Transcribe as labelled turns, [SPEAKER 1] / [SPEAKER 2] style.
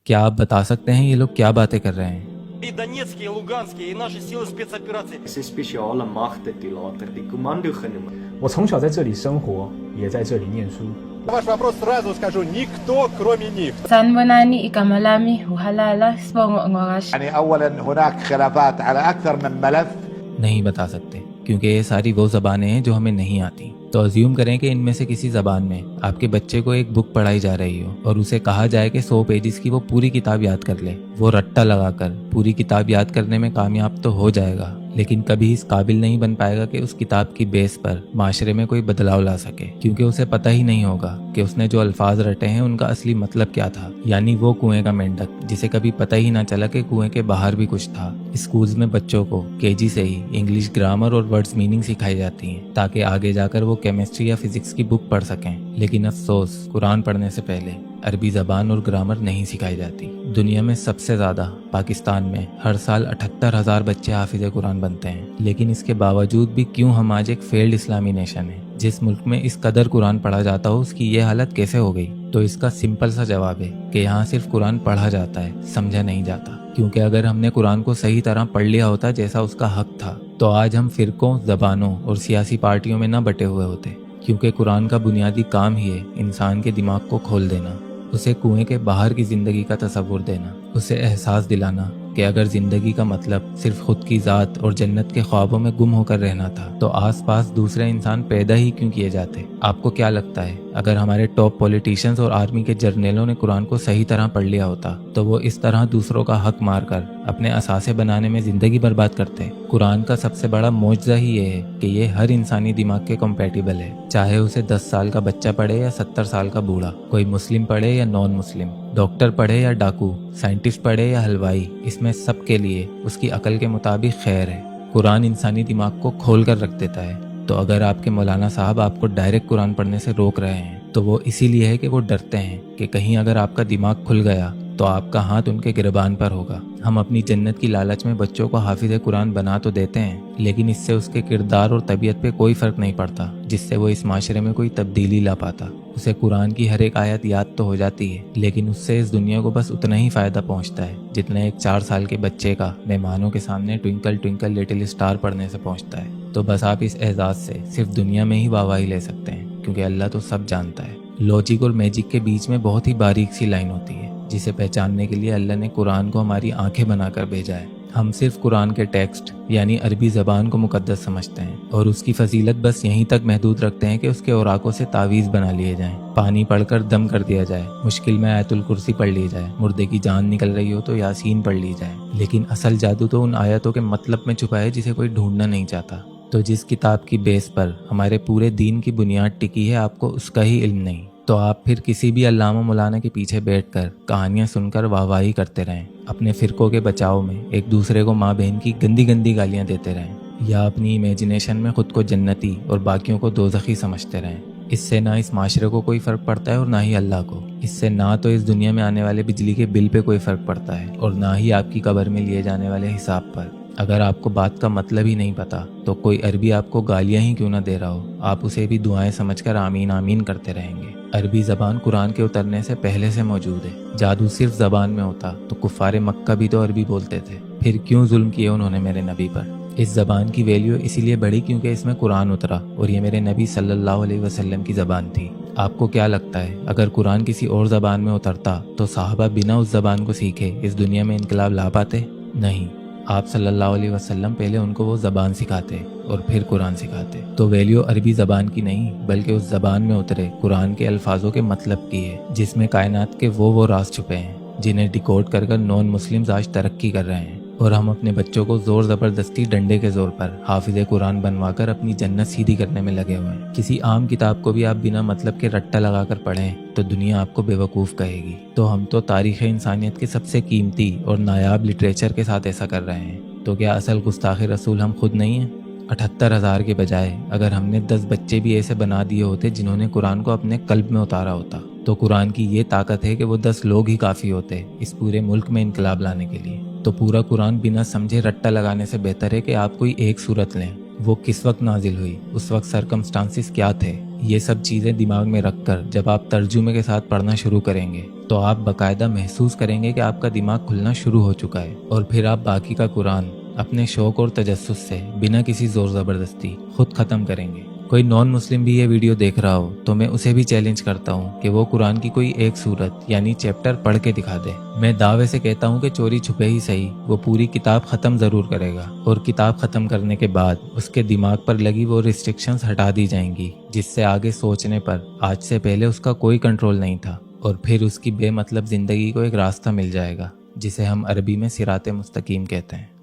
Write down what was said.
[SPEAKER 1] क्या आप बता सकते हैं ये लोग क्या बातें कर रहे हैं?
[SPEAKER 2] И Донецкие, и Луганские, и наши силы спецоперации.
[SPEAKER 3] Es ist speciale Machten, die later die Kommando genommen.
[SPEAKER 4] 我从小在这里生活，也在这里念书。
[SPEAKER 5] Ваш вопрос сразу скажу, никто кроме них.
[SPEAKER 6] Sanbonani igama lami uhalala sibongo ngorash.
[SPEAKER 5] يعني أولا هناك خلافات على أكثر من ملف.
[SPEAKER 1] नहीं बता सकते क्योंकि ये सारी वो ज़बानें हैं जो हमें नहीं आती। तो अज्यूम करें कि इनमें से किसी ज़बान में आपके बच्चे को एक बुक पढ़ाई जा रही हो और उसे कहा जाए कि 100 पेजेस की वो पूरी किताब याद कर ले। वो रट्टा लगाकर पूरी किताब याद करने में कामयाब तो हो जाएगा, लेकिन कभी इस काबिल नहीं बन पाएगा कि उस किताब की बेस पर माशरे में कोई बदलाव ला सके, क्योंकि उसे पता ही नहीं होगा कि उसने जो अल्फाज रटे हैं उनका असली मतलब क्या था। यानी वो कुएं का मेंढक जिसे कभी पता ही ना चला कि कुएं के बाहर भी कुछ था। स्कूल्स में बच्चों को केजी से ही इंग्लिश ग्रामर और वर्ड्स मीनिंग सिखाई जाती हैं ताकि आगे जाकर वो केमिस्ट्री या फिजिक्स की बुक पढ़ सकें। लेकिन अफसोस, कुरान पढ़ने से पहले अरबी ज़बान और ग्रामर नहीं सिखाई जाती। दुनिया में सबसे ज़्यादा पाकिस्तान में हर साल 78,000 बच्चे हाफिज़ कुरान बनते हैं, लेकिन इसके बावजूद भी क्यों हम आज एक फेल्ड इस्लामी नेशन है। जिस मुल्क में इस कदर कुरान पढ़ा जाता हो उसकी ये हालत कैसे हो गई? तो इसका सिंपल सा जवाब है कि यहाँ सिर्फ कुरान पढ़ा जाता है, समझा नहीं जाता। क्योंकि अगर हमने कुरान को सही तरह पढ़ लिया होता जैसा उसका हक था, तो आज हम फिरकों, ज़बानों और सियासी पार्टियों में न बटे हुए होते। क्योंकि कुरान का बुनियादी काम ही है इंसान के दिमाग को खोल देना, उसे कुएं के बाहर की ज़िंदगी का तसव्वुर देना, उसे एहसास दिलाना कि अगर ज़िंदगी का मतलब सिर्फ खुद की ज़ात और जन्नत के ख्वाबों में गुम होकर रहना था तो आसपास दूसरे इंसान पैदा ही क्यों किए जाते? आपको क्या लगता है अगर हमारे टॉप पॉलिटिशियंस और आर्मी के जर्नलों ने कुरान को सही तरह पढ़ लिया होता तो वो इस तरह दूसरों का हक मारकर अपने असासे बनाने में ज़िंदगी बर्बाद करते? कुरान का सबसे बड़ा मौजज़ा ही ये है कि ये हर इंसानी दिमाग के कंपैटिबल है, चाहे उसे 10 साल का बच्चा पढ़े या 70 साल का बूढ़ा, कोई मुस्लिम पढ़े या नॉन मुस्लिम, डॉक्टर पढ़े या डाकू, साइंटिस्ट पढ़े या हलवाई, इसमें सबके लिए उसकी अकल के मुताबिक खैर है। कुरान इंसानी दिमाग को खोल कर रख देता है। तो अगर आपके मौलाना साहब आपको डायरेक्ट कुरान पढ़ने से रोक रहे हैं तो वो इसीलिए है कि वो डरते हैं कि कहीं अगर आपका दिमाग खुल गया तो आपका हाथ उनके गिरबान पर होगा। हम अपनी जन्नत की लालच में बच्चों को हाफिज़ कुरान बना तो देते हैं, लेकिन इससे उसके किरदार और तबीयत पे कोई फ़र्क नहीं पड़ता जिससे वो इस माशरे में कोई तब्दीली ला पाता। उसे कुरान की हर एक आयत याद तो हो जाती है, लेकिन उससे इस दुनिया को बस उतना ही फ़ायदा पहुंचता है जितना एक 4 साल के बच्चे का मेहमानों के सामने ट्विंकल ट्विंकल लिटिल स्टार पढ़ने से पहुंचता है। तो बस आप इस एजाज़ से सिर्फ दुनिया में ही वाहवाही ले सकते हैं, क्योंकि अल्लाह तो सब जानता है। लॉजिक और मैजिक के बीच में बहुत ही बारीक सी लाइन होती है जिसे पहचानने के लिए अल्लाह ने कुरान को हमारी आंखें बनाकर भेजा है। हम सिर्फ कुरान के टेक्स्ट यानी अरबी ज़बान को मुकद्दस समझते हैं और उसकी फजीलत बस यहीं तक महदूद रखते हैं कि उसके औराकों से तावीज़ बना लिए जाएं, पानी पढ़कर दम कर दिया जाए, मुश्किल में आयतुल कुर्सी पढ़ ली जाए, मुर्दे की जान निकल रही हो तो यासीन पढ़ ली जाए। लेकिन असल जादू तो उन आयतों के मतलब में छुपा है जिसे कोई ढूंढना नहीं चाहता। तो जिस किताब की बेस पर हमारे पूरे दीन की बुनियाद टिकी है आपको उसका ही इल्म नहीं, तो आप फिर किसी भी अल्लामा मौलाना के पीछे बैठकर कहानियां सुनकर वाहवाही करते रहें, अपने फ़िरक़ों के बचाव में एक दूसरे को माँ बहन की गंदी गंदी गालियां देते रहें, या अपनी इमेजिनेशन में खुद को जन्नती और बाकियों को दोज़खी समझते रहें। इससे ना इस माशरे को कोई फ़र्क पड़ता है और ना ही अल्लाह को। इससे ना तो इस दुनिया में आने वाले बिजली के बिल पे कोई फ़र्क पड़ता है और ना ही आपकी कब्र में लिए जाने वाले हिसाब पर। अगर आपको बात का मतलब ही नहीं पता तो कोई अरबी आपको गालियां ही क्यों ना दे रहा हो, आप उसे भी दुआएं समझकर आमीन आमीन करते रहेंगे। अरबी ज़बान कुरान के उतरने से पहले से मौजूद है। जादू सिर्फ ज़बान में होता तो कुफ़ारे मक्का भी तो अरबी बोलते थे, फिर क्यों जुल्म किए उन्होंने मेरे नबी पर। इस ज़बान की वैल्यू इसीलिए बढ़ी क्योंकि इसमें कुरान उतरा और ये मेरे नबी सल्लल्लाहु अलैहि वसल्लम की ज़बान थी। आपको क्या लगता है अगर कुरान किसी और ज़बान में उतरता तो सहाबा बिना उस ज़बान को सीखे इस दुनिया में इनकलाब ला पाते? नहीं, आप सल्लल्लाहु अलैहि वसल्लम पहले उनको वो ज़बान सिखाते और फिर कुरान सिखाते। तो वैल्यू अरबी ज़बान की नहीं बल्कि उस ज़बान में उतरे कुरान के अल्फाजों के मतलब की है, जिसमें कायनात के वो राज छुपे हैं जिन्हें डिकोड कर नॉन मुस्लिम्स आज तरक्की कर रहे हैं। और हम अपने बच्चों को ज़ोर ज़बरदस्ती डंडे के ज़ोर पर हाफिज़े कुरान बनवाकर अपनी जन्नत सीधी करने में लगे हुए हैं। किसी आम किताब को भी आप बिना मतलब के रट्टा लगाकर पढ़ें तो दुनिया आपको बेवकूफ़ कहेगी। तो हम तो तारीख़ इंसानियत के सबसे कीमती और नायाब लिटरेचर के साथ ऐसा कर रहे हैं। तो क्या असल गुस्ताख़ रसूल हम खुद नहीं हैं? 78,000 के बजाय अगर हमने 10 बच्चे भी ऐसे बना दिए होते जिन्होंने कुरान को अपने कल्ब में उतारा होता तो कुरान की ये ताकत है कि वो 10 लोग ही काफ़ी होते इस पूरे मुल्क में इनकलाब लाने के लिए। तो पूरा कुरान बिना समझे रट्टा लगाने से बेहतर है कि आप कोई एक सूरत लें वो किस वक्त नाजिल हुई, उस वक्त सरकमस्टांसिस क्या थे। ये सब चीज़ें दिमाग में रखकर जब आप तर्जुमे के साथ पढ़ना शुरू करेंगे तो आप बाकायदा महसूस करेंगे कि आपका दिमाग खुलना शुरू हो चुका है, और फिर आप बाकी का कुरान अपने शौक और तजस्सुस से बिना किसी जोर ज़बरदस्ती खुद ख़त्म करेंगे। कोई नॉन मुस्लिम भी ये वीडियो देख रहा हो तो मैं उसे भी चैलेंज करता हूँ कि वो कुरान की कोई एक सूरत यानी चैप्टर पढ़ के दिखा दे। मैं दावे से कहता हूँ कि चोरी छुपे ही सही वो पूरी किताब ख़त्म ज़रूर करेगा, और किताब ख़त्म करने के बाद उसके दिमाग पर लगी वो रिस्ट्रिक्शंस हटा दी जाएंगी जिससे आगे सोचने पर आज से पहले उसका कोई कंट्रोल नहीं था, और फिर उसकी बेमतलब ज़िंदगी को एक रास्ता मिल जाएगा जिसे हम अरबी में सिराते मुस्तकीम कहते हैं।